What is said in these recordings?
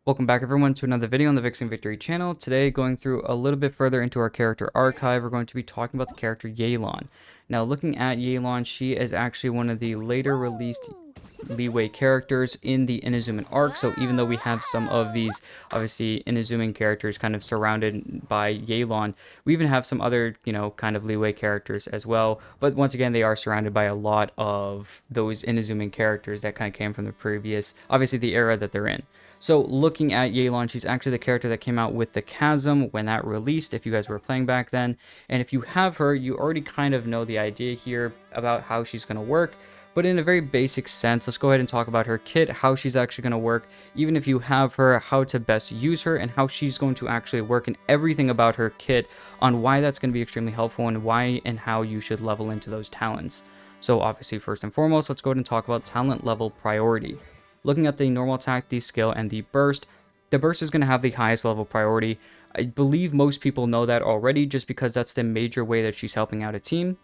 Welcome back everyone to another video on the Vixen Victory channel. Today, going through a little bit further into our character archive, we're going to be talking about the character Yelan. Now, looking at Yelan, she is actually one of the later released leeway characters in the Inazuman arc. So even though we have some of these, obviously, Inazuman characters kind of surrounded by Yelan, we even have some other, kind of leeway characters as well. But once again, they are surrounded by a lot of those Inazuman characters that kind of came from the previous, obviously, the era that they're in. So looking at Yelan, she's actually the character that came out with the Chasm when that released, if you guys were playing back then. And if you have her, you already kind of know the idea here about how she's going to work. But in a very basic sense, let's go ahead and talk about her kit, how she's actually going to work, even if you have her, how to best use her, and how she's going to actually work, and everything about her kit on why that's going to be extremely helpful and why and how you should level into those talents. So obviously, first and foremost, let's go ahead and talk about talent level priority. Looking at the normal attack, the skill, and the burst is going to have the highest level priority. I believe most people know that already just because that's the major way that she's helping out a team.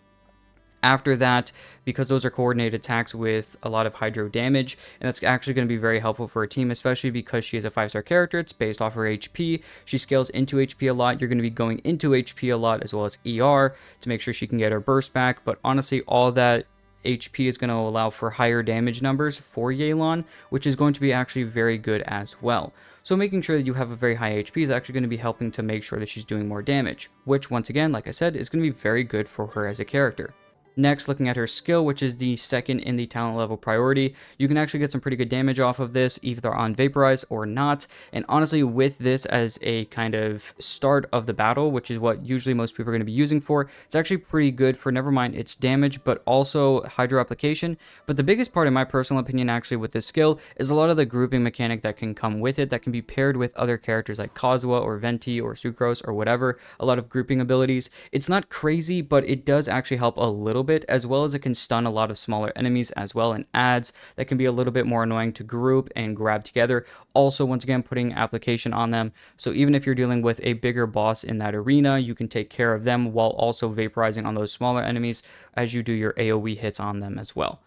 After that, because those are coordinated attacks with a lot of hydro damage, and that's actually going to be very helpful for a team, especially because she is a 5-star character. It's based off her HP. She scales into HP a lot. You're going to be going into HP a lot as well as ER to make sure she can get her burst back. But honestly, all that HP is going to allow for higher damage numbers for Yelan, which is going to be actually very good as well. So making sure that you have a very high HP is actually going to be helping to make sure that she's doing more damage, which once again, like I said, is going to be very good for her as a character. Next, looking at her skill, which is the second in the talent level priority, you can actually get some pretty good damage off of this, either on Vaporize or not. And honestly, with this as a kind of start of the battle, which is what usually most people are going to be using for, it's actually pretty good for, never mind its damage, but also Hydro Application. But the biggest part, in my personal opinion, actually with this skill, is a lot of the grouping mechanic that can come with it, that can be paired with other characters like Kazuha or Venti or Sucrose or whatever, a lot of grouping abilities. It's not crazy, but it does actually help a little bit, as well as it can stun a lot of smaller enemies as well, and adds that can be a little bit more annoying to group and grab together. Also, once again, putting application on them, so even if you're dealing with a bigger boss in that arena, you can take care of them while also vaporizing on those smaller enemies as you do your AoE hits on them as well.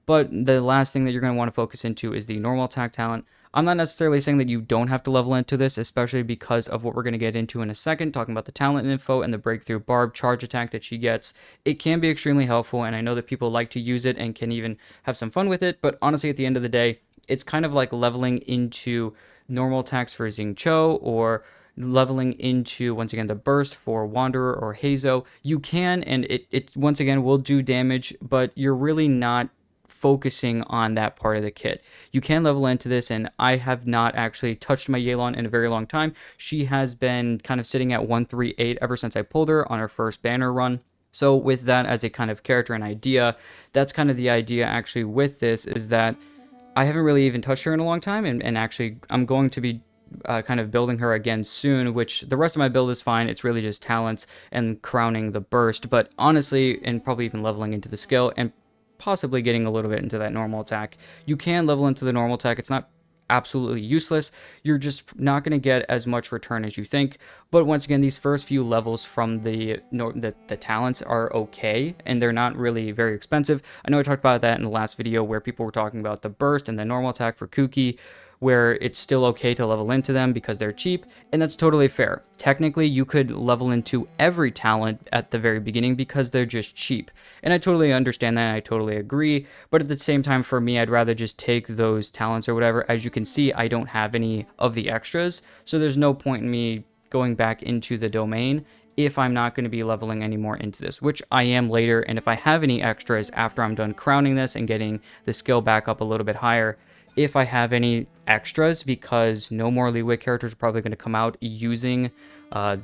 But the last thing that you're going to want to focus into is the normal attack talent. I'm not necessarily saying that you don't have to level into this, especially because of what we're going to get into in a second, talking about the talent info and the breakthrough barb charge attack that she gets. It can be extremely helpful, and I know that people like to use it and can even have some fun with it, but honestly, at the end of the day, it's kind of like leveling into normal attacks for Xingqiu, or leveling into, once again, the burst for Wanderer or Hazo. You can, and it once again will do damage, but you're really not focusing on that part of the kit. You can level into this, and I have not actually touched my Yelan in a very long time. She has been kind of sitting at 138 ever since I pulled her on her first banner run. So with that as a kind of character and idea, that's kind of the idea actually with this, is that I haven't really even touched her in a long time, and actually I'm going to be kind of building her again soon, which the rest of my build is fine. It's really just talents and crowning the burst, but honestly, and probably even leveling into the skill and possibly getting a little bit into that normal attack. You can level into the normal attack. It's not absolutely useless. You're just not going to get as much return as you think. But once again, these first few levels from the talents are okay, and they're not really very expensive. I know I talked about that in the last video where people were talking about the burst and the normal attack for Kuki, where it's still okay to level into them because they're cheap, and that's totally fair. Technically, you could level into every talent at the very beginning because they're just cheap, and I totally understand that, and I totally agree, but at the same time, for me, I'd rather just take those talents or whatever. As you can see, I don't have any of the extras, so there's no point in me going back into the domain if I'm not going to be leveling any more into this, which I am later, and if I have any extras after I'm done crowning this and getting the skill back up a little bit higher, if I have any extras, because no more leeway characters are probably going to come out using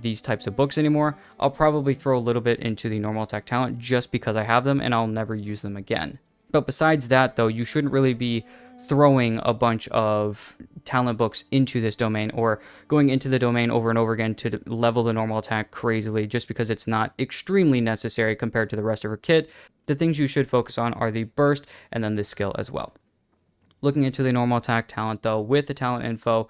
these types of books anymore, I'll probably throw a little bit into the normal attack talent just because I have them, and I'll never use them again. But besides that, though, you shouldn't really be throwing a bunch of talent books into this domain, or going into the domain over and over again to level the normal attack crazily, just because it's not extremely necessary compared to the rest of her kit. The things you should focus on are the burst and then the skill as well. Looking into the normal attack talent, though, with the talent info,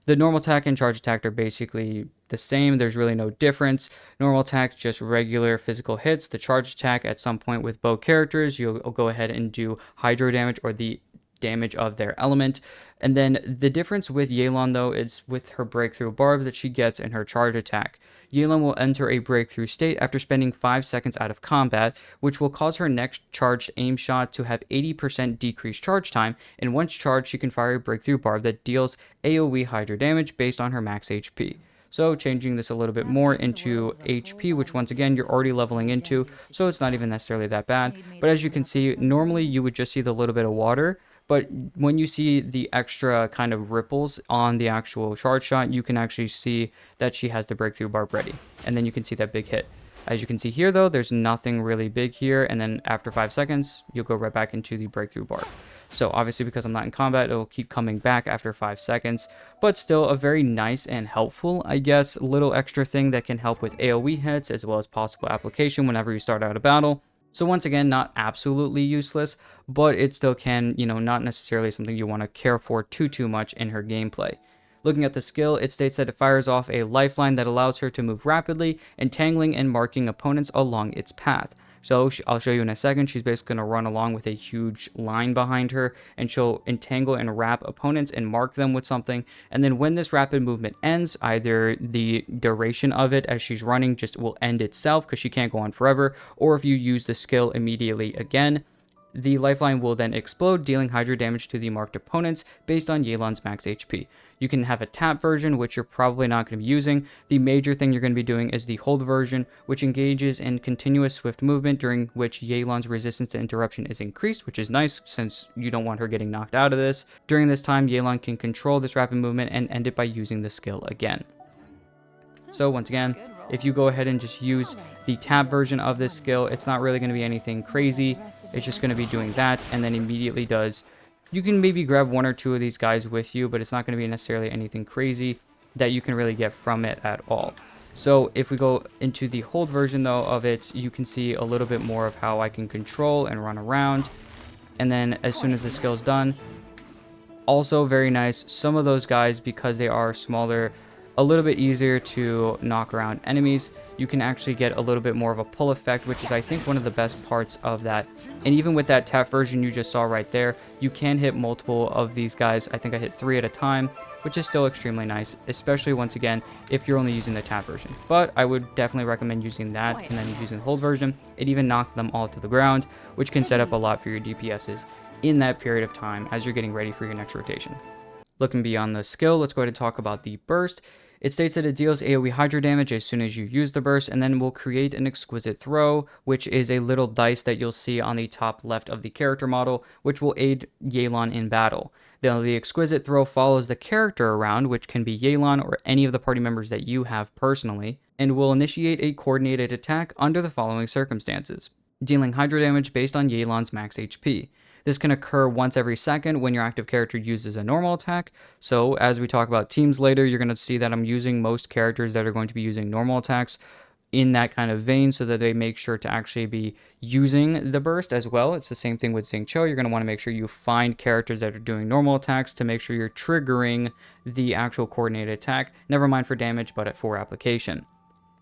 the normal attack and charge attack are basically the same. There's really no difference. Normal attack, just regular physical hits. The charge attack, at some point with bow characters, you'll go ahead and do hydro damage, or the damage of their element. And then the difference with Yelan, though, is with her breakthrough barb that she gets in her charge attack. Yelan will enter a breakthrough state after spending 5 seconds out of combat, which will cause her next charged aim shot to have 80% decreased charge time, and once charged, she can fire a breakthrough barb that deals AoE Hydra damage based on her max HP. So changing this a little bit more into HP, which once again you're already leveling into, so it's not even necessarily that bad. But as you can see, normally you would just see the little bit of water, but when you see the extra kind of ripples on the actual charge shot, you can actually see that she has the breakthrough barb ready. And then you can see that big hit. As you can see here though, there's nothing really big here, and then after 5 seconds, you'll go right back into the breakthrough barb. So obviously because I'm not in combat, it will keep coming back after 5 seconds, but still a very nice and helpful, I guess, little extra thing that can help with AoE hits as well as possible application whenever you start out a battle. So once again, not absolutely useless, but it still can, not necessarily something you want to care for too much in her gameplay. Looking at the skill, it states that it fires off a lifeline that allows her to move rapidly, entangling and marking opponents along its path. So I'll show you in a second. She's basically going to run along with a huge line behind her, and she'll entangle and wrap opponents and mark them with something. And then when this rapid movement ends, either the duration of it as she's running just will end itself because she can't go on forever, or if you use the skill immediately again, the lifeline will then explode, dealing Hydra damage to the marked opponents based on Yelan's max HP. You can have a tap version, which you're probably not going to be using. The major thing you're going to be doing is the hold version, which engages in continuous swift movement, during which Yelan's resistance to interruption is increased, which is nice since you don't want her getting knocked out of this. During this time, Yelan can control this rapid movement and end it by using the skill again. So once again, if you go ahead and just use the tab version of this skill, it's not really going to be anything crazy. It's just going to be doing that, and then immediately does. You can maybe grab 1 or 2 of these guys with you, but it's not going to be necessarily anything crazy that you can really get from it at all. So if we go into the hold version though of it, you can see a little bit more of how I can control and run around. And then as soon as the skill is done, also very nice, some of those guys, because they are smaller, a little bit easier to knock around enemies. You can actually get a little bit more of a pull effect, which is I think one of the best parts of that. And even with that tap version you just saw right there, you can hit multiple of these guys. I think I hit 3 at a time, which is still extremely nice, especially once again if you're only using the tap version. But I would definitely recommend using that and then using the hold version. It even knocked them all to the ground, which can set up a lot for your DPSs in that period of time as you're getting ready for your next rotation. Looking beyond the skill, let's go ahead and talk about the burst. It states that it deals AoE Hydra damage as soon as you use the burst, and then will create an exquisite throw, which is a little dice that you'll see on the top left of the character model, which will aid Yelan in battle. Then the exquisite throw follows the character around, which can be Yelan or any of the party members that you have personally, and will initiate a coordinated attack under the following circumstances: dealing Hydra damage based on Yelan's max HP. This can occur once every second when your active character uses a normal attack. So as we talk about teams later, you're going to see that I'm using most characters that are going to be using normal attacks in that kind of vein, so that they make sure to actually be using the burst as well. It's the same thing with Xingqiu. You're going to want to make sure you find characters that are doing normal attacks to make sure you're triggering the actual coordinated attack, never mind for damage, but for application.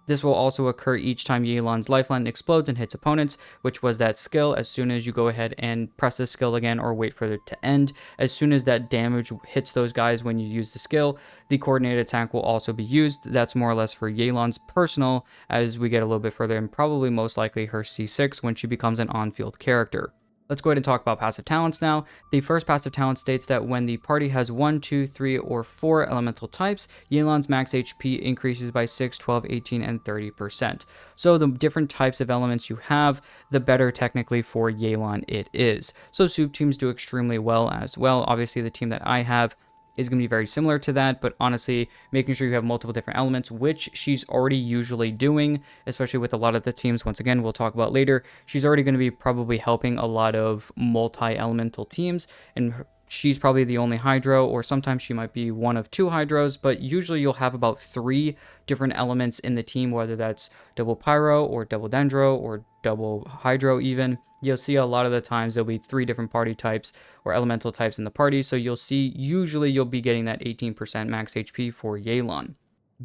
This will also occur each time Yelan's lifeline explodes and hits opponents, which was that skill. As soon as you go ahead and press the skill again or wait for it to end, as soon as that damage hits those guys when you use the skill, the coordinated attack will also be used. That's more or less for Yelan's personal as we get a little bit further, and probably most likely her C6 when she becomes an on-field character. Let's go ahead and talk about passive talents now. The first passive talent states that when the party has 1, 2, 3, or 4 elemental types, Yelan's max HP increases by 6, 12, 18, and 30%. So the different types of elements you have, the better technically for Yelan it is. So soup teams do extremely well as well. Obviously the team that I have is going to be very similar to that, but honestly, making sure you have multiple different elements, which she's already usually doing, especially with a lot of the teams, once again, we'll talk about later. She's already going to be probably helping a lot of multi-elemental teams, and she's probably the only Hydro, or sometimes she might be one of 2 Hydros, but usually you'll have about 3 different elements in the team, whether that's double Pyro, or double Dendro, or double Hydro even. You'll see a lot of the times there'll be 3 different party types or elemental types in the party, so you'll see usually you'll be getting that 18% max HP for Yelan.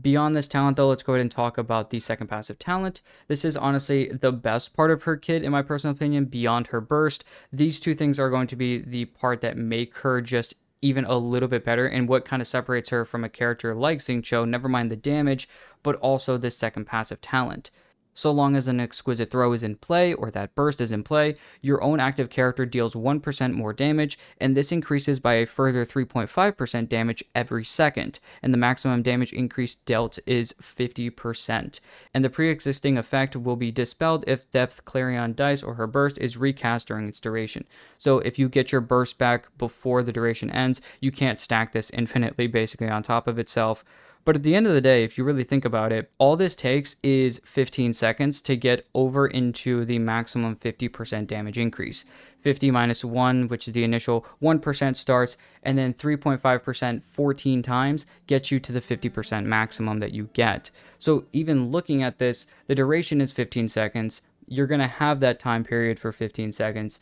Beyond this talent, though, let's go ahead and talk about the second passive talent. This is honestly the best part of her kit, in my personal opinion, beyond her burst. These two things are going to be the part that make her just even a little bit better, and what kind of separates her from a character like Xingqiu, never mind the damage, but also this second passive talent. So long as an exquisite throw is in play, or that burst is in play, your own active character deals 1% more damage, and this increases by a further 3.5% damage every second, and the maximum damage increase dealt is 50%. And the pre-existing effect will be dispelled if Depth Clarion Dice or her burst is recast during its duration. So if you get your burst back before the duration ends, you can't stack this infinitely basically on top of itself. But at the end of the day, if you really think about it, all this takes is 15 seconds to get over into the maximum 50% damage increase. 50 minus 1, which is the initial 1% starts, and then 3.5% 14 times gets you to the 50% maximum that you get. So even looking at this, the duration is 15 seconds. You're going to have that time period for 15 seconds.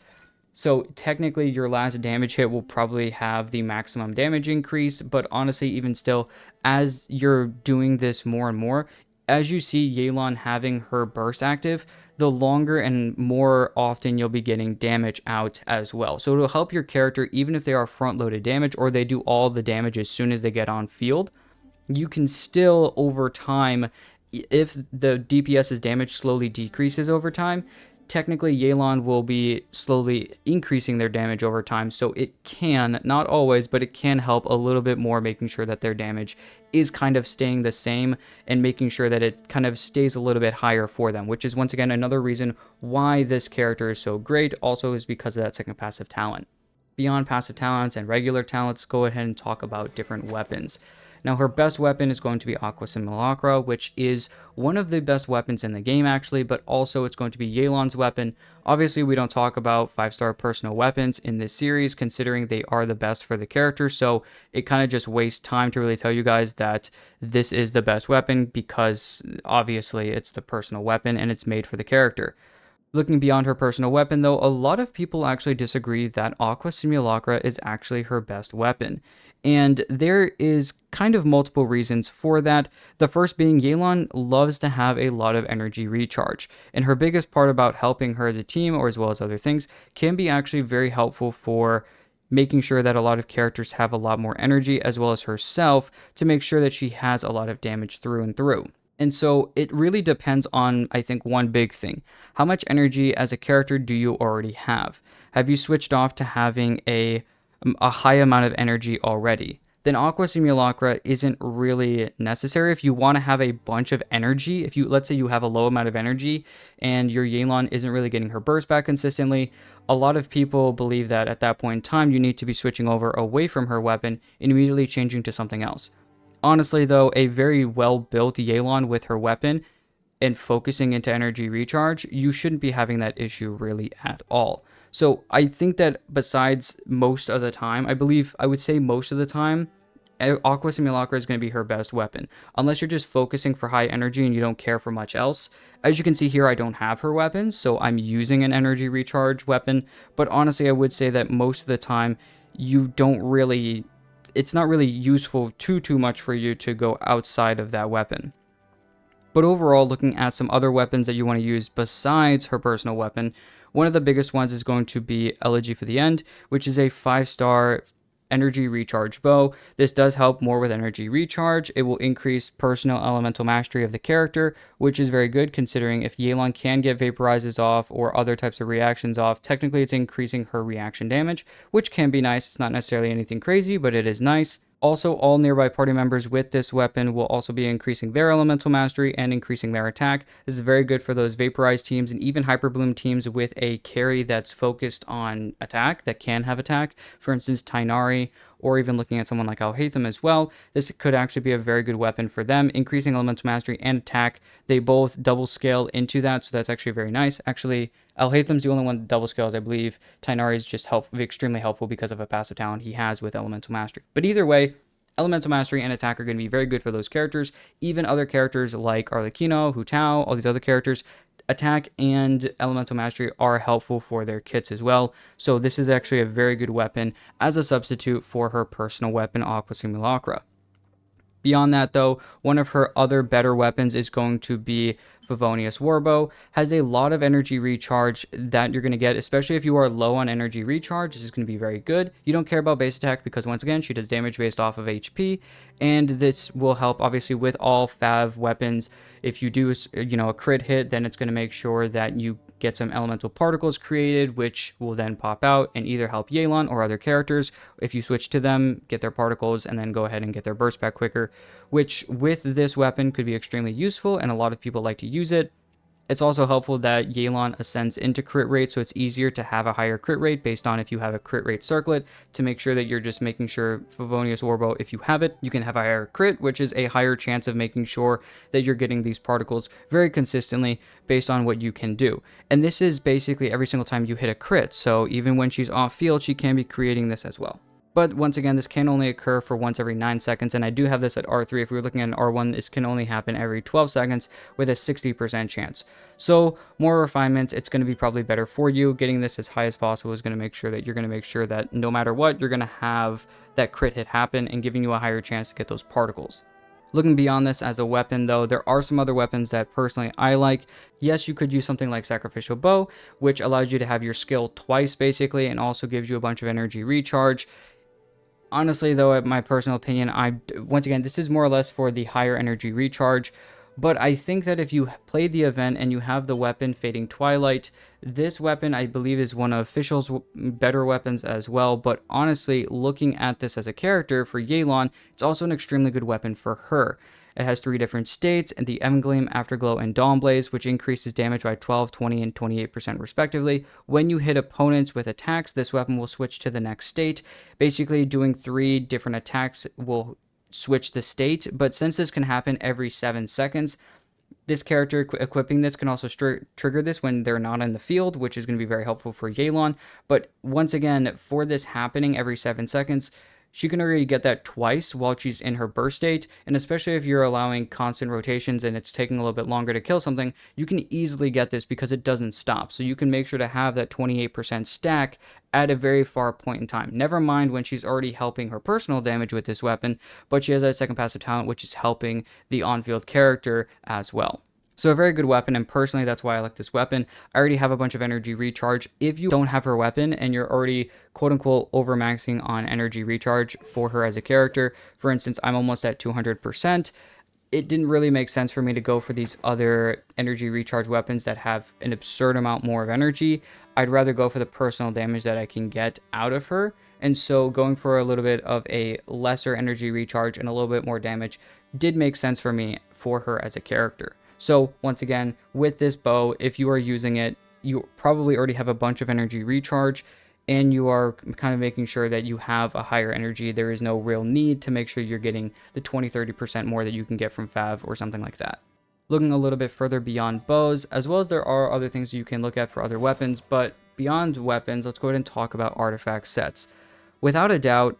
So technically your last damage hit will probably have the maximum damage increase, but honestly, even still, as you're doing this more and more, as you see Yelan having her burst active, the longer and more often you'll be getting damage out as well. So it'll help your character even if they are front-loaded damage or they do all the damage as soon as they get on field. You can still, over time, if the DPS's damage slowly decreases over time, technically Yelan will be slowly increasing their damage over time, so it can, not always, but it can help a little bit more, making sure that their damage is kind of staying the same and making sure that it kind of stays a little bit higher for them, which is once again another reason why this character is so great, also is because of that second passive talent. Beyond passive talents and regular talents, go ahead and talk about different weapons. Now, her best weapon is going to be Aqua Simulacra, which is one of the best weapons in the game, actually, but also it's going to be Yelan's weapon. Obviously, we don't talk about 5-star personal weapons in this series, considering they are the best for the character, so it kind of just wastes time to really tell you guys that this is the best weapon, because obviously it's the personal weapon and it's made for the character. Looking beyond her personal weapon, though, a lot of people actually disagree that Aqua Simulacra is actually her best weapon. And there is kind of multiple reasons for that. The first being Yelan loves to have a lot of energy recharge. And her biggest part about helping her as a team, or as well as other things, can be actually very helpful for making sure that a lot of characters have a lot more energy, as well as herself, to make sure that she has a lot of damage through and through. And so it really depends on, I think, one big thing. How much energy as a character do you already have? Have you switched off to having a high amount of energy already? Then Aqua Simulacra isn't really necessary. If you want to have a bunch of energy, if you, let's say you have a low amount of energy and your Yelan isn't really getting her burst back consistently, a lot of people believe that at that point in time you need to be switching over away from her weapon and immediately changing to something else. Honestly, though, a very well-built Yelan with her weapon and focusing into energy recharge, you shouldn't be having that issue really at all. So I think that besides most of the time, I would say most of the time, Aqua Simulacra is going to be her best weapon. Unless you're just focusing for high energy and you don't care for much else. As you can see here, I don't have her weapon, so I'm using an energy recharge weapon. But honestly, I would say that most of the time, you don't really... it's not really useful too much for you to go outside of that weapon. But overall, looking at some other weapons that you want to use besides her personal weapon, one of the biggest ones is going to be Elegy for the End, which is a 5-star energy recharge bow. This does help more with energy recharge. It will increase personal elemental mastery of the character, which is very good considering if Yelan can get vaporizes off or other types of reactions off, technically it's increasing her reaction damage, which can be nice. It's not necessarily anything crazy, but it is nice. Also, all nearby party members with this weapon will also be increasing their elemental mastery and increasing their attack. This is very good for those vaporized teams and even hyperbloom teams with a carry that's focused on attack, that can have attack. For instance, Tainari, or even looking at someone like Alhaitham as well. This could actually be a very good weapon for them, increasing elemental mastery and attack. They both double scale into that, so that's actually very nice. Actually, Alhaitham's the only one that double scales, I believe. Tainari is just extremely helpful because of a passive talent he has with elemental mastery. But either way, elemental mastery and attack are going to be very good for those characters. Even other characters like Arlecchino, Hu Tao, all these other characters, attack and elemental mastery are helpful for their kits as well. So this is actually a very good weapon as a substitute for her personal weapon, Aqua Simulacra. Beyond that, though, one of her other better weapons is going to be Favonius Warbow. Has a lot of energy recharge that you're going to get, especially if you are low on energy recharge. This is going to be very good. You don't care about base attack because, once again, she does damage based off of HP, and this will help, obviously, with all Fav weapons. If you do, a crit hit, then it's going to make sure that you get some elemental particles created, which will then pop out and either help Yelan or other characters. If you switch to them, get their particles, and then go ahead and get their burst back quicker, which with this weapon could be extremely useful, and a lot of people like to use it. It's also helpful that Yelan ascends into crit rate, so it's easier to have a higher crit rate based on if you have a crit rate circlet, to make sure that you're just making sure Favonius Warbow, if you have it, you can have a higher crit, which is a higher chance of making sure that you're getting these particles very consistently based on what you can do. And this is basically every single time you hit a crit, so even when she's off field, she can be creating this as well. But once again, this can only occur for once every 9 seconds, and I do have this at R3. If we were looking at an R1, this can only happen every 12 seconds with a 60% chance. So more refinements, it's going to be probably better for you. Getting this as high as possible is going to make sure that no matter what, you're going to have that crit hit happen and giving you a higher chance to get those particles. Looking beyond this as a weapon, though, there are some other weapons that personally I like. Yes, you could use something like Sacrificial Bow, which allows you to have your skill twice, basically, and also gives you a bunch of energy recharge. Honestly, though, in my personal opinion, once again, this is more or less for the higher energy recharge, but I think that if you play the event and you have the weapon Fading Twilight, this weapon, I believe, is one of Official's better weapons as well. But honestly, looking at this as a character for Yelan, it's also an extremely good weapon for her. It has 3 different states, and the Emgleam, Afterglow, and Dawnblaze, which increases damage by 12, 20, and 28% respectively. When you hit opponents with attacks, this weapon will switch to the next state. Basically, doing 3 different attacks will switch the state, but since this can happen every 7 seconds, this character equipping this can also trigger this when they're not in the field, which is going to be very helpful for Yelan. But once again, for this happening every 7 seconds, she can already get that twice while she's in her burst state, and especially if you're allowing constant rotations and it's taking a little bit longer to kill something, you can easily get this because it doesn't stop. So you can make sure to have that 28% stack at a very far point in time. Never mind when she's already helping her personal damage with this weapon, but she has that second passive talent, which is helping the on-field character as well. So a very good weapon, and personally, that's why I like this weapon. I already have a bunch of energy recharge. If you don't have her weapon and you're already quote-unquote overmaxing on energy recharge for her as a character, for instance, I'm almost at 200%, it didn't really make sense for me to go for these other energy recharge weapons that have an absurd amount more of energy. I'd rather go for the personal damage that I can get out of her. And so going for a little bit of a lesser energy recharge and a little bit more damage did make sense for me for her as a character. So once again, with this bow, if you are using it, you probably already have a bunch of energy recharge, and you are kind of making sure that you have a higher energy. There is no real need to make sure you're getting the 20-30% more that you can get from Fav or something like that. Looking a little bit further beyond bows, as well as there are other things you can look at for other weapons, but beyond weapons, let's go ahead and talk about artifact sets. Without a doubt,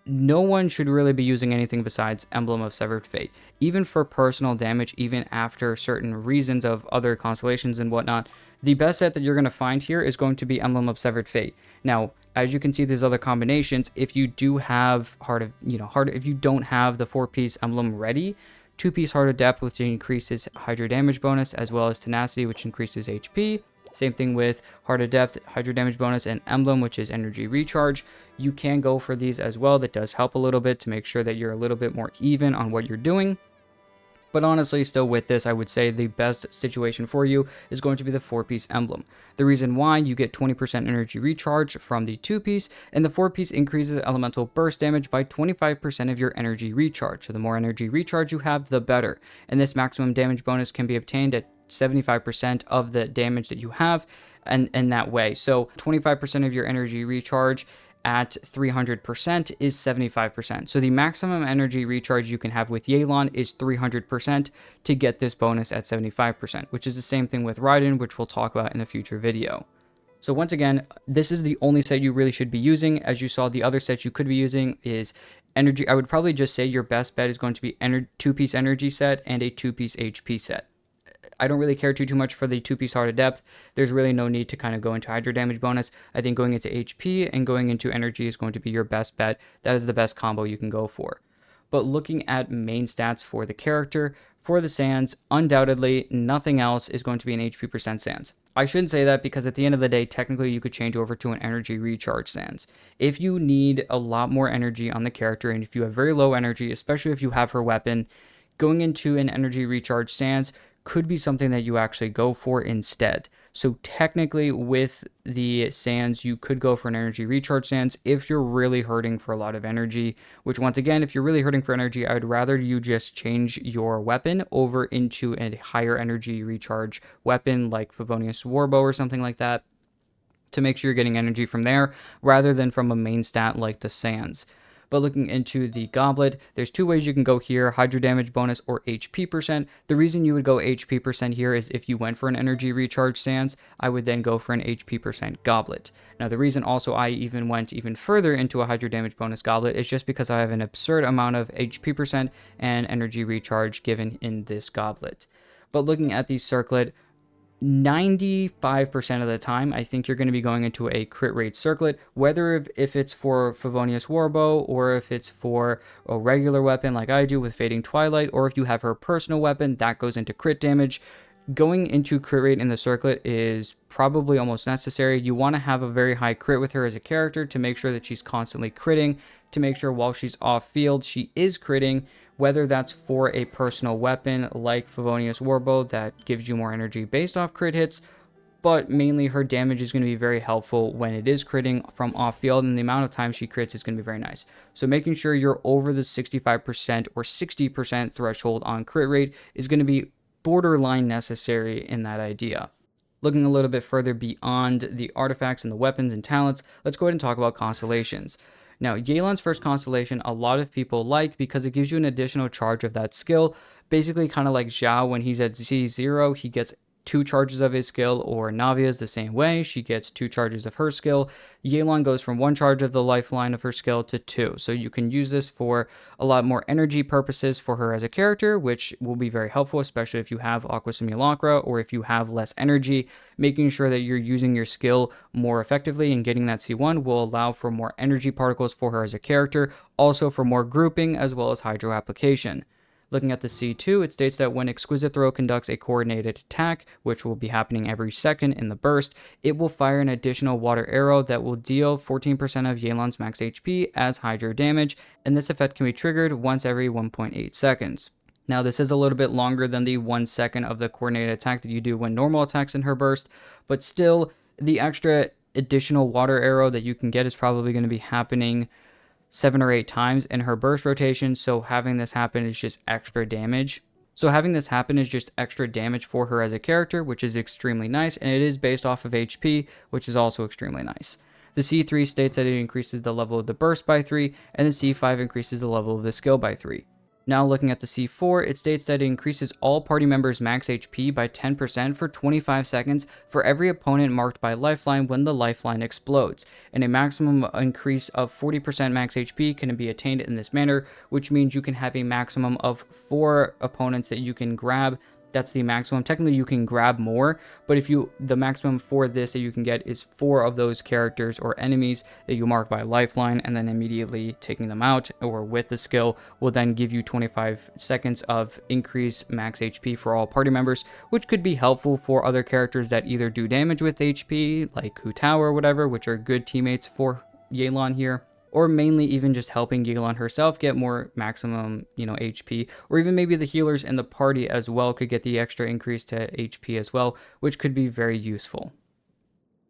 no one should really be using anything besides Emblem of Severed Fate. Even for personal damage, even after certain reasons of other constellations and whatnot, the best set that you're going to find here is going to be Emblem of Severed Fate. Now, as you can see, there's other combinations. If you do have if you don't have the 4-piece emblem ready, 2-piece Heart of Depth, which increases Hydro damage bonus, as well as Tenacity, which increases HP. Same thing with Heart of Depth, Hydro damage bonus, and Emblem, which is energy recharge. You can go for these as well. That does help a little bit to make sure that you're a little bit more even on what you're doing. But honestly, still with this, I would say the best situation for you is going to be the 4-piece emblem. The reason why, you get 20% energy recharge from the 2-piece, and the 4-piece increases elemental burst damage by 25% of your energy recharge. So the more energy recharge you have, the better. And this maximum damage bonus can be obtained at 75% of the damage that you have, and in that way. So 25% of your energy recharge at 300% is 75%. So the maximum energy recharge you can have with Yelan is 300% to get this bonus at 75%, which is the same thing with Raiden, which we'll talk about in a future video. So once again, this is the only set you really should be using. As you saw, the other sets you could be using is energy. I would probably just say your best bet is going to be 2-piece energy set and a 2-piece HP set. I don't really care too much for the 2-piece Heart of Depth. There's really no need to kind of go into Hydro damage bonus. I think going into HP and going into energy is going to be your best bet. That is the best combo you can go for. But looking at main stats for the character, for the Sands, undoubtedly nothing else is going to be an HP percent Sands. I shouldn't say that because at the end of the day, technically you could change over to an energy recharge Sands. If you need a lot more energy on the character, and if you have very low energy, especially if you have her weapon, going into an energy recharge Sands could be something that you actually go for instead. So technically with the Sands, you could go for an energy recharge Sands if you're really hurting for a lot of energy, which once again, if you're really hurting for energy, I would rather you just change your weapon over into a higher energy recharge weapon like Favonius Warbow or something like that to make sure you're getting energy from there rather than from a main stat like the Sands. But looking into the goblet, there's two ways you can go here, Hydro damage bonus or HP percent. The reason you would go HP percent here is if you went for an energy recharge Sands, I would then go for an HP percent goblet. Now the reason also I even went even further into a Hydro damage bonus goblet is just because I have an absurd amount of HP percent and energy recharge given in this goblet. But looking at the circlet, 95% of the time, I think you're going to be going into a crit rate circlet, whether if it's for Favonius Warbow or if it's for a regular weapon like I do with Fading Twilight, or if you have her personal weapon, that goes into crit damage. Going into crit rate in the circlet is probably almost necessary. You want to have a very high crit with her as a character to make sure that she's constantly critting, to make sure while she's off field, she is critting, whether that's for a personal weapon like Favonius Warbow that gives you more energy based off crit hits, but mainly her damage is going to be very helpful when it is critting from off field, and the amount of time she crits is going to be very nice. So making sure you're over the 65% or 60% threshold on crit rate is going to be borderline necessary in that idea. Looking a little bit further beyond the artifacts and the weapons and talents, let's go ahead and talk about Constellations. Now, Yelan's first constellation, a lot of people like because it gives you an additional charge of that skill. Basically, kind of like Zhao, when he's at Z0, he gets 2 charges of his skill, or Navia's the same way. She gets 2 charges of her skill. Yelan goes from 1 charge of the lifeline of her skill to 2. So you can use this for a lot more energy purposes for her as a character, which will be very helpful, especially if you have Aqua Simulacra or if you have less energy. Making sure that you're using your skill more effectively and getting that C1 will allow for more energy particles for her as a character, also for more grouping as well as hydro application. Looking at the C2, it states that when Exquisite Throw conducts a coordinated attack, which will be happening every second in the burst, it will fire an additional water arrow that will deal 14% of Yelan's max HP as hydro damage, and this effect can be triggered once every 1.8 seconds. Now, this is a little bit longer than the 1 second of the coordinated attack that you do when normal attacks in her burst, but still, the extra additional water arrow that you can get is probably going to be happening 7 or 8 times in her burst rotation, so having this happen is just extra damage. for her as a character, which is extremely nice, and it is based off of HP, which is also extremely nice. The C3 states that it increases the level of the burst by 3, and the C5 increases the level of the skill by 3. Now looking at the C4, it states that it increases all party members' max HP by 10% for 25 seconds for every opponent marked by lifeline when the lifeline explodes, and a maximum increase of 40% max HP can be attained in this manner, which means you can have a maximum of 4 opponents that you can grab. That's the maximum. Technically, you can grab more, but the maximum for this that you can get is 4 of those characters or enemies that you mark by lifeline, and then immediately taking them out or with the skill will then give you 25 seconds of increased max HP for all party members, which could be helpful for other characters that either do damage with HP, like Hu Tao or whatever, which are good teammates for Yelan here, or mainly even just helping Yelan herself get more maximum, HP, or even maybe the healers in the party as well could get the extra increase to HP as well, which could be very useful.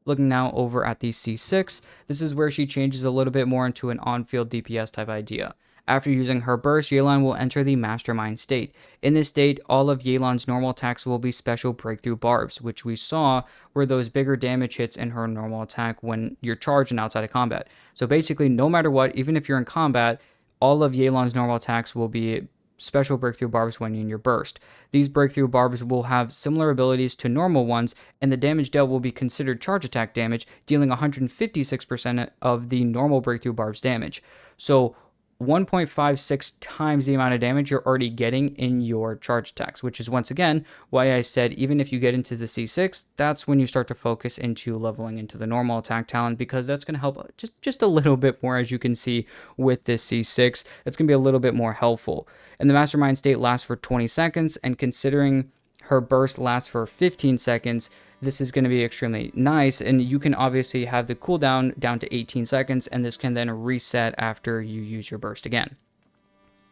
Looking now over at the C6, this is where she changes a little bit more into an on-field DPS type idea. After using her burst, Yelan will enter the Mastermind state. In this state, all of Yelan's normal attacks will be special breakthrough barbs, which we saw were those bigger damage hits in her normal attack when you're charged and outside of combat. So basically, no matter what, even if you're in combat, all of Yelan's normal attacks will be special breakthrough barbs when in your burst. These breakthrough barbs will have similar abilities to normal ones, and the damage dealt will be considered charge attack damage, dealing 156% of the normal breakthrough barbs damage. So 1.56 times the amount of damage you're already getting in your charge attacks, which is once again why I said even if you get into the C6, that's when you start to focus into leveling into the normal attack talent, because that's going to help just a little bit more. As you can see with this C6, that's going to be a little bit more helpful. And the Mastermind state lasts for 20 seconds, and considering her burst lasts for 15 seconds, this is going to be extremely nice. And you can obviously have the cooldown down to 18 seconds, and this can then reset after you use your burst again.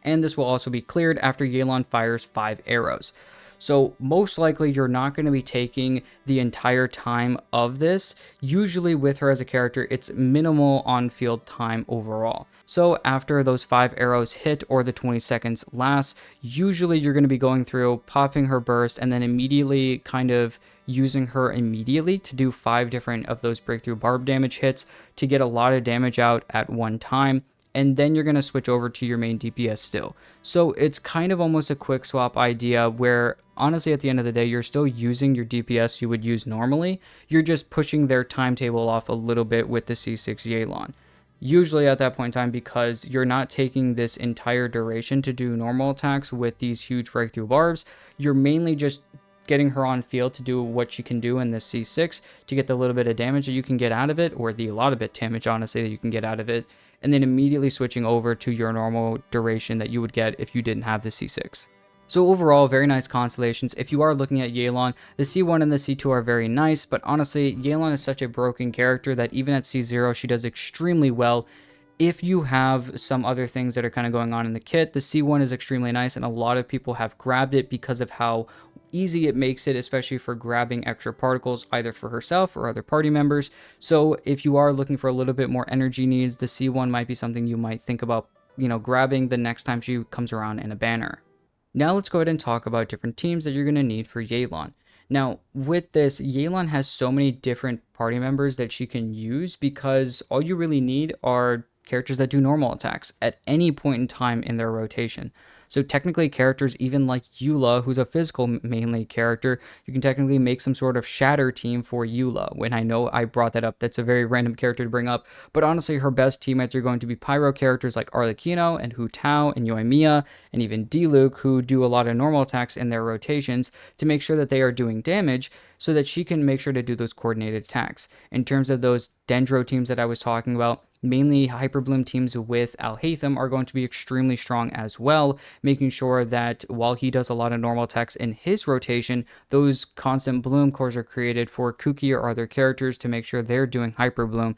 And this will also be cleared after Yelan fires 5 arrows. So most likely you're not going to be taking the entire time of this. Usually with her as a character, it's minimal on-field time overall. So after those 5 arrows hit or the 20 seconds lasts, usually you're going to be going through, popping her burst, and then immediately kind of using her immediately to do 5 different of those breakthrough barb damage hits to get a lot of damage out at one time. And then you're going to switch over to your main DPS still. So it's kind of almost a quick swap idea where honestly at the end of the day, you're still using your DPS you would use normally. You're just pushing their timetable off a little bit with the C6 Yelan. Usually at that point in time, because you're not taking this entire duration to do normal attacks with these huge breakthrough barbs, you're mainly just getting her on field to do what she can do in this C6 to get the little bit of damage that you can get out of it, or the a lot of bit damage honestly that you can get out of it, and then immediately switching over to your normal duration that you would get if you didn't have the C6. So overall, very nice constellations. If you are looking at Yelan, the C1 and the C2 are very nice, but honestly, Yelan is such a broken character that even at C0, she does extremely well. If you have some other things that are kind of going on in the kit, the C1 is extremely nice, and a lot of people have grabbed it because of how easy it makes it, especially for grabbing extra particles either for herself or other party members. So if you are looking for a little bit more energy needs, the C1 might be something you might think about, grabbing the next time she comes around in a banner. Now let's go ahead and talk about different teams that you're going to need for Yelan. Now, with this, Yelan has so many different party members that she can use, because all you really need are characters that do normal attacks at any point in time in their rotation. So technically characters even like Eula, who's a physical mainly character, you can technically make some sort of shatter team for Eula. When I know I brought that up, that's a very random character to bring up, but honestly her best teammates are going to be pyro characters like Arlecchino and Hu Tao and Yoimiya and even Diluc, who do a lot of normal attacks in their rotations to make sure that they are doing damage, so that she can make sure to do those coordinated attacks. In terms of those Dendro teams that I was talking about, mainly Hyperbloom teams with Alhaitham are going to be extremely strong as well, making sure that while he does a lot of normal attacks in his rotation, those constant bloom cores are created for Kuki or other characters to make sure they're doing Hyperbloom.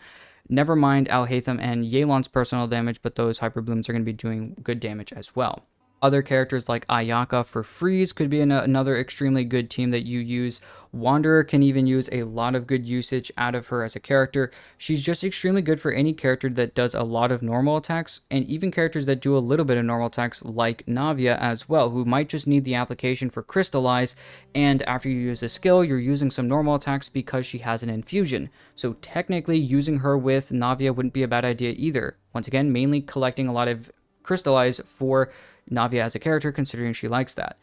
Never mind Alhaitham and Yelan's personal damage, but those Hyperblooms are going to be doing good damage as well. Other characters like Ayaka for freeze could be another extremely good team that you use. Wanderer can even use a lot of good usage out of her as a character. She's just extremely good for any character that does a lot of normal attacks, and even characters that do a little bit of normal attacks like Navia as well, who might just need the application for Crystallize, and after you use a skill, you're using some normal attacks because she has an infusion. So technically using her with Navia wouldn't be a bad idea either. Once again, mainly collecting a lot of Crystallize for Navia as a character, considering she likes that.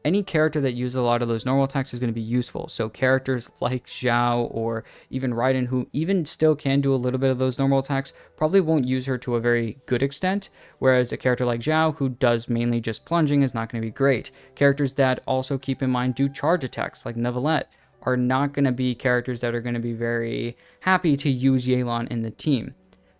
Any character that uses a lot of those normal attacks is going to be useful. So characters like Zhao or even Raiden, who even still can do a little bit of those normal attacks, probably won't use her to a very good extent, whereas a character like Zhao, who does mainly just plunging, is not going to be great. Characters that also, keep in mind, do charge attacks like Neuvillette are not going to be characters that are going to be very happy to use Yelan in the team.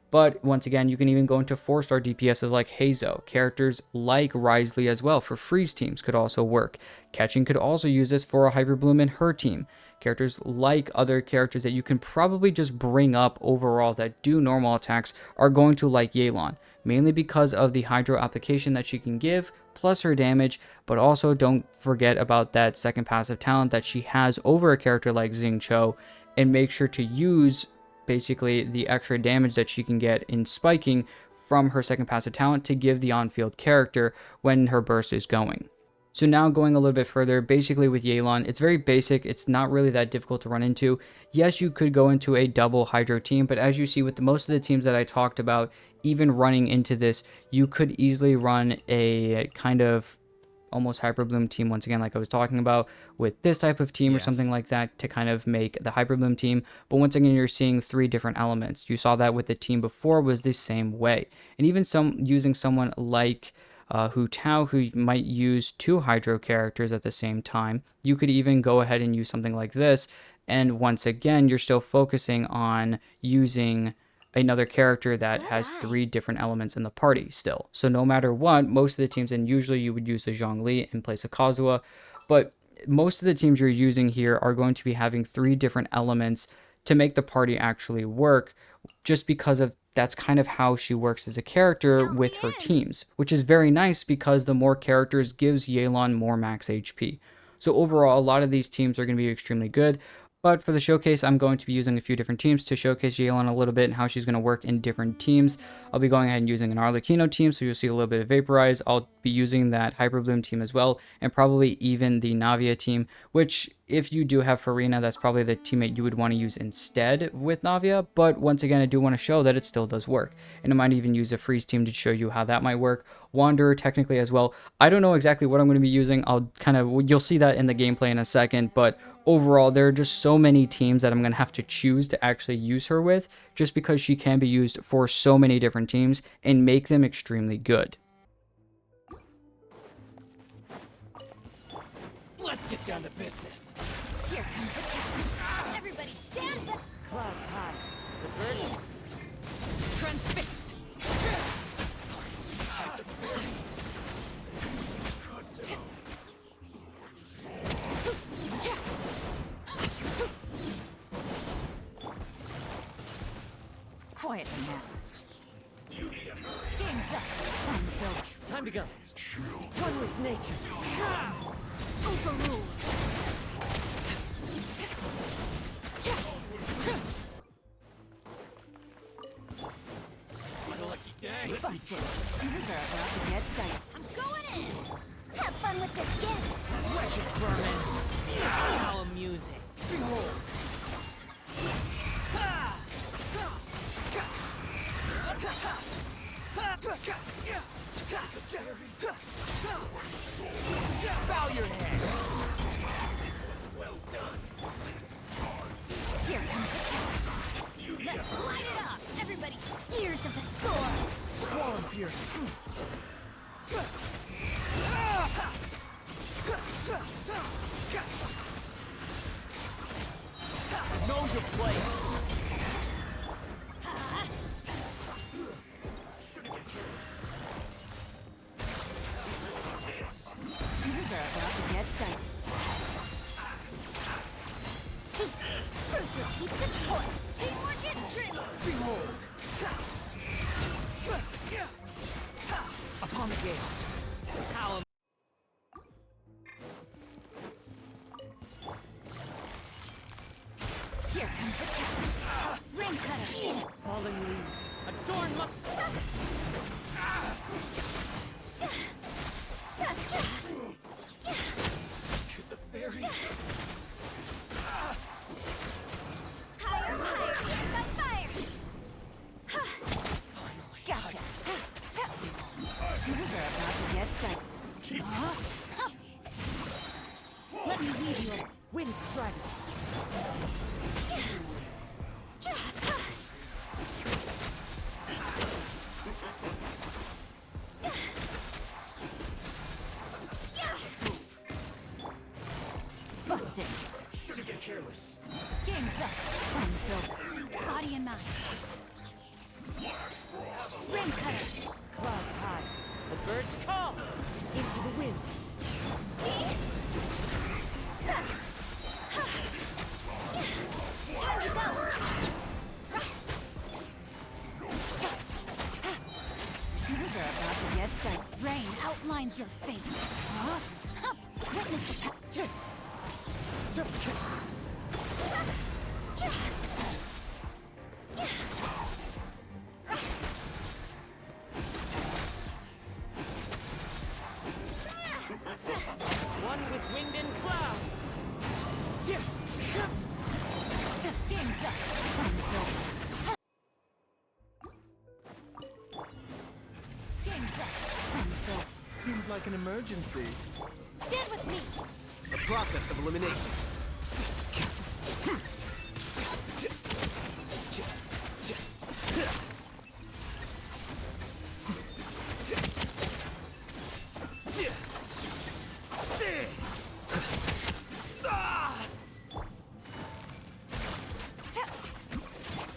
But once again, you can even go into 4-star DPSs like Hazo. Characters like Risley as well for freeze teams could also work. Ketching could also use this for a Hyperbloom in her team. Characters like other characters that you can probably just bring up overall that do normal attacks are going to like Yelan, mainly because of the Hydro application that she can give, plus her damage, but also don't forget about that second passive talent that she has over a character like Xingqiu, and make sure to use basically the extra damage that she can get in spiking from her second passive talent to give the on-field character when her burst is going. So now going a little bit further, basically with Yelan, it's very basic. It's not really that difficult to run into. Yes, you could go into a double Hydro team, but as you see with most of the teams that I talked about, even running into this, you could easily run a kind of almost Hyper Bloom team once again, like I was talking about with this type of team or something like that, to kind of make the Hyper Bloom team. But once again, you're seeing 3 different elements. You saw that with the team before was the same way. And even using someone like Hu Tao, who might use 2 Hydro characters at the same time, you could even go ahead and use something like this. And once again, you're still focusing on using another character that has 3 different elements in the party still. So no matter what, most of the teams, and usually you would use a Zhongli in place of Kazuha, but most of the teams you're using here are going to be having 3 different elements to make the party actually work, just because of that's kind of how she works as a character with her teams, which is very nice because the more characters gives Yelan more max HP. So overall, a lot of these teams are going to be extremely good. But for the showcase, I'm going to be using a few different teams to showcase Yelan a little bit and how she's going to work in different teams. I'll be going ahead and using an Arlecchino team, so you'll see a little bit of Vaporize. I'll be using that Hyper Bloom team as well, and probably even the Navia team, which if you do have Farina, that's probably the teammate you would want to use instead with Navia. But once again, I do want to show that it still does work. And I might even use a Freeze team to show you how that might work. Wanderer technically as well. I don't know exactly what I'm going to be using. You'll see that in the gameplay in a second, but overall, there are just so many teams that I'm going to have to choose to actually use her with, just because she can be used for so many different teams and make them extremely good. Let's get down to business. Here comes the cat. Everybody stand back. Clouds high. The birds transfixed. Quiet now. Game's up. Time to go. One with nature. Overruled. What a lucky day. Busted. Users are about to get sight. I'm going in. Have fun with this gift. Watch it, vermin. How amusing. Behold. Bow your head. Well done. Here comes the cat. Let's light it up. Everybody, ears of the storm. Squall and fury. Know your place. Users are about to get sight. Truth repeats its course. Teamwork is true. Behold. Upon the gate. How Here comes the cat. Ring cutter. falling leaves adorn my... The fairy. Higher, higher, on fire. Gotcha. Users are about to get sight. Let me lead you. Wind strategy. Busted. Shouldn't get careless. Game's up. Time's over. Body and mind. Ring cutter. Clouds high. The birds call. Into the wind. Here we go. Users are about to get sight. Rain outlines your face. Huh? Witness the power. One with wind and cloud. Game's up. Time's over. Game's up. Time's over. Seems like like an emergency. Stand with me. A process of elimination.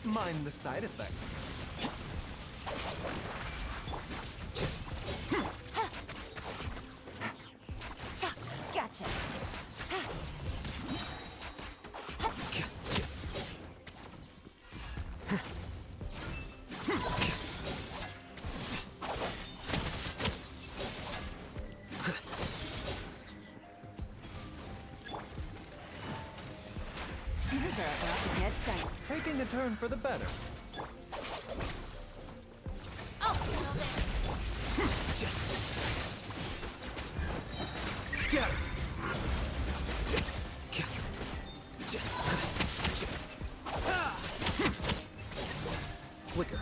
Mind the side effects. Gotcha. These are about to get done. Taking a turn for the better. I'll handle this. Scatter. Flicker.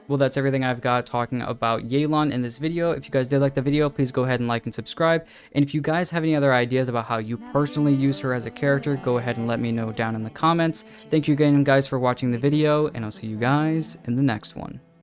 Well, that's everything I've got talking about Yelan in this video. If you guys did like the video, please go ahead and like and subscribe. And if you guys have any other ideas about how you personally use her as a character, go ahead and let me know down in the comments. Thank you again, guys, for watching the video, and I'll see you guys in the next one.